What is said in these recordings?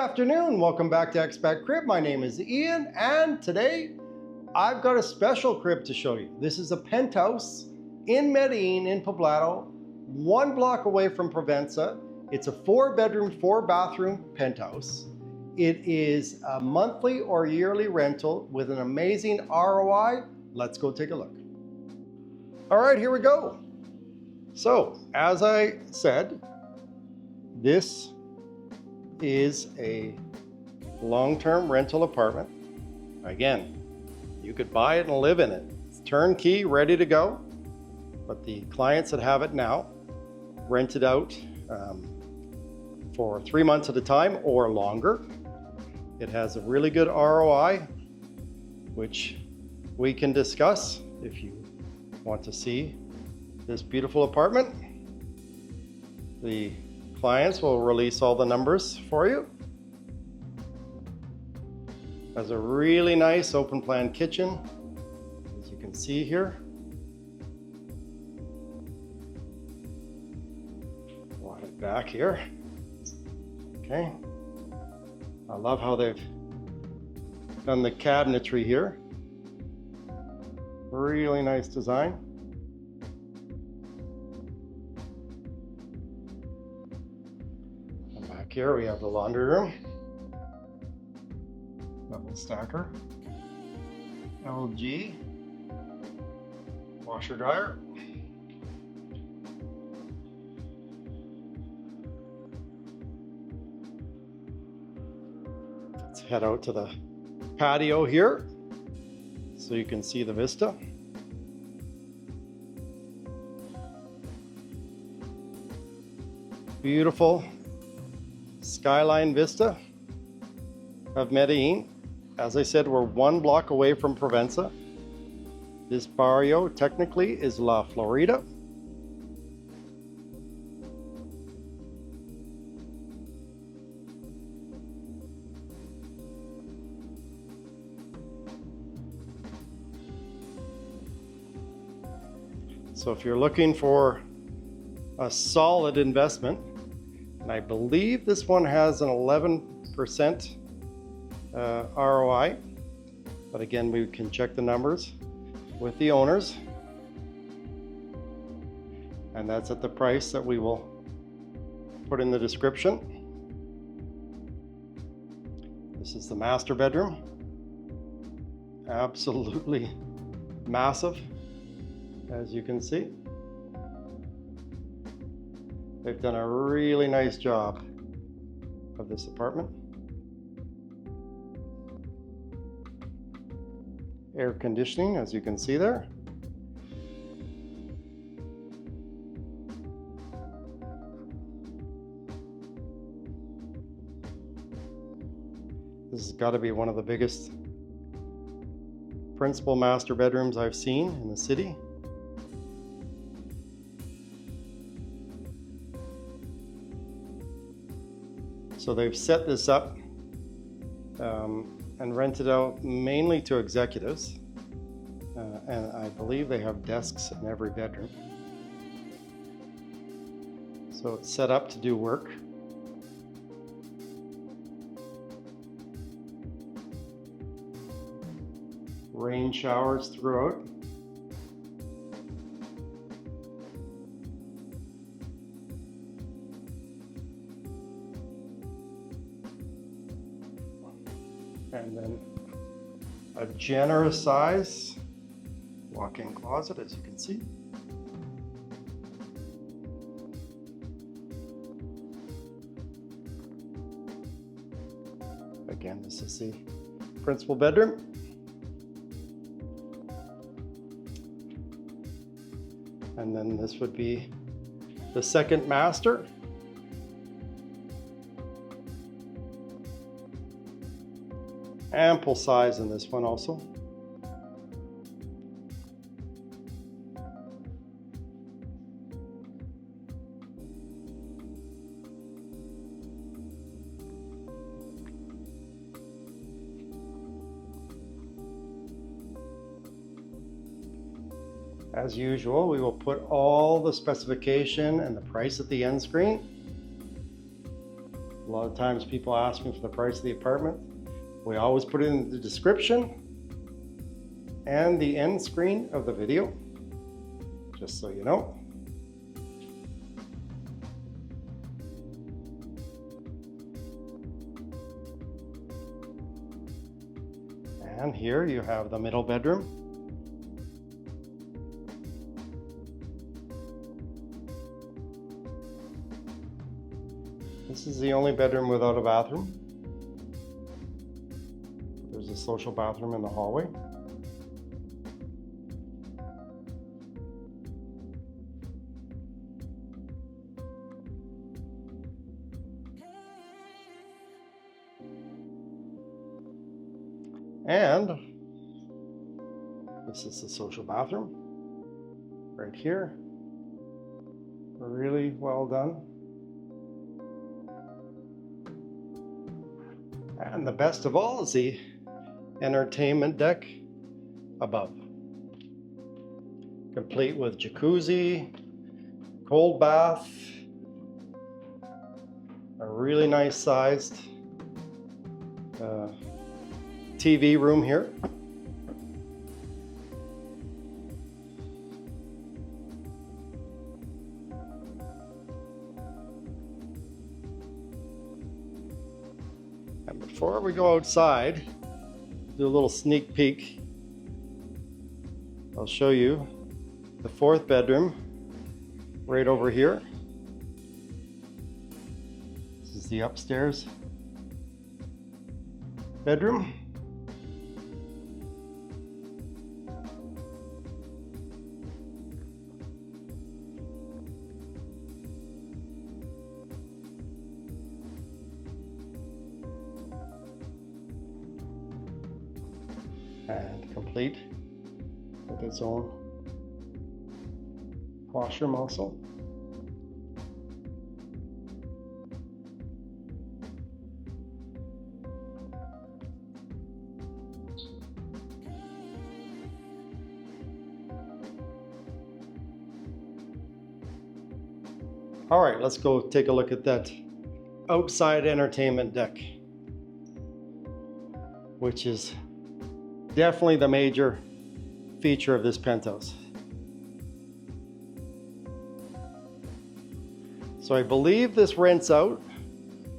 afternoon. Welcome back to ExpatCrib. My name is Ian, and today I've got a special crib to show you. This is a penthouse in Medellin in Poblado, 1 block away from Provenza. It's a 4-bedroom, 4-bathroom penthouse. It is a monthly or yearly rental with an amazing ROI. Let's go take a look. All right, here we go. So, as I said, this is a long-term rental apartment. Again, you could buy it and live in it. It's turnkey, ready to go. But the clients that have it now rent it out for 3 months at a time or longer. It has a really good ROI, which we can discuss if you want to see this beautiful apartment. The clients will release all the numbers for you. Has a really nice open plan kitchen, as you can see here. Want it back here. Okay. I love how they've done the cabinetry here. Really nice design. And back here we have the laundry room. Double stacker. LG. Washer dryer. Let's head out to the patio here so you can see the vista. Beautiful skyline vista of Medellin. As I said, we're 1 block away from Provenza. This barrio technically is La Florida. So if you're looking for a solid investment, and I believe this one has an 11% ROI, but again, we can check the numbers with the owners, and that's at the price that we will put in the description. This is the master bedroom. Absolutely massive, as you can see. They've done a really nice job of this apartment. Air conditioning, as you can see there. This has got to be one of the biggest principal master bedrooms I've seen in the city. So they've set this up and rented out mainly to executives. And I believe they have desks in every bedroom. So it's set up to do work. Rain showers throughout. And then a generous size walk-in closet, as you can see. Again, this is the principal bedroom. And then this would be the second master. Ample size in this one also. As usual, we will put all the specification and the price at the end screen. lot of times people ask me for the price of the apartment. We always put it in the description and the end screen of the video, just so you know. And here you have the middle bedroom. This is the only bedroom without a bathroom. There's a social bathroom in the hallway. And this is the social bathroom right here. Really well done. And the best of all is the entertainment deck above, complete with jacuzzi, cold bath, a really nice sized TV room here. And before we go outside, do a little sneak peek. I'll show you the fourth bedroom right over here. This is the upstairs bedroom. And complete with its own washroom also. All right, let's go take a look at that outside entertainment deck, which is definitely the major feature of this penthouse. So I believe this rents out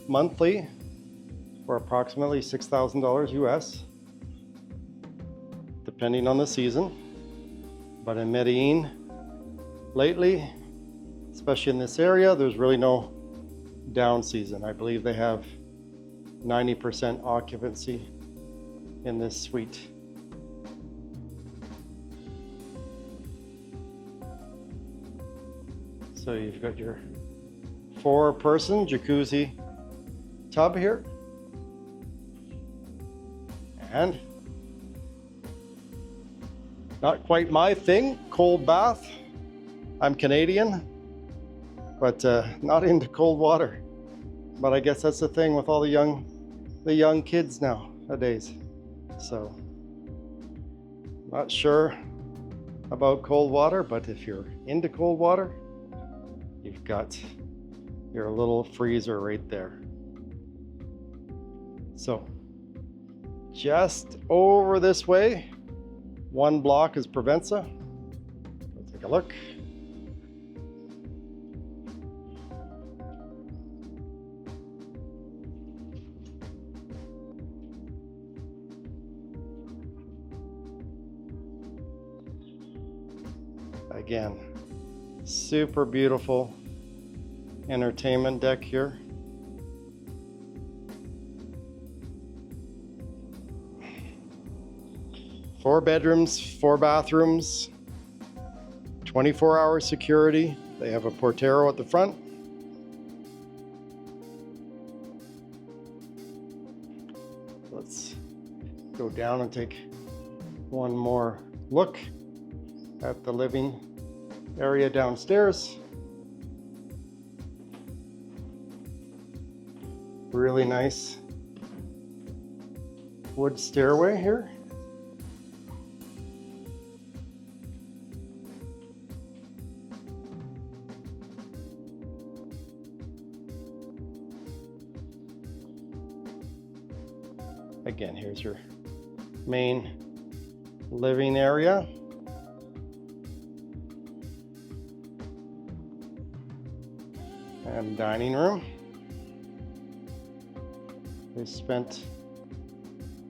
monthly for approximately $6,000 US, depending on the season. But in Medellin lately, especially in this area, there's really no down season. I believe they have 90% occupancy in this suite. So you've got your 4-person jacuzzi tub here. And not quite my thing, cold bath. I'm Canadian, but not into cold water. But I guess that's the thing with all the young kids nowadays. So not sure about cold water, but if you're into cold water, you've got your little freezer right there. So just over this way, 1 block is Provenza. Let's take a look. Again, super beautiful entertainment deck here. Four bedrooms, 4 bathrooms, 24-hour security. They have a portero at the front. Let's go down and take one more look at the living area downstairs. Really nice wood stairway here. Again, here's your main living area. And dining room. They spent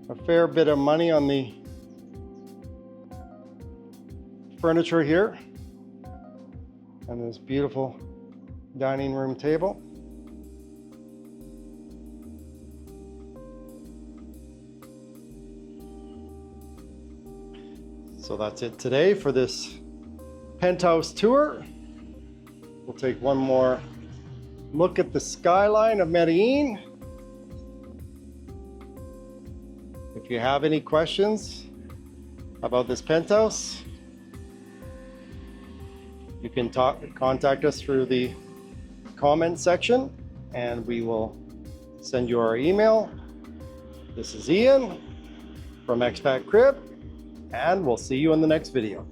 a fair bit of money on the furniture here. And this beautiful dining room table. So that's it today for this penthouse tour. We'll take one more look at the skyline of Medellin. If you have any questions about this penthouse, you can contact us through the comment section and we will send you our email. This is Ian from ExpatCrib, and we'll see you in the next video.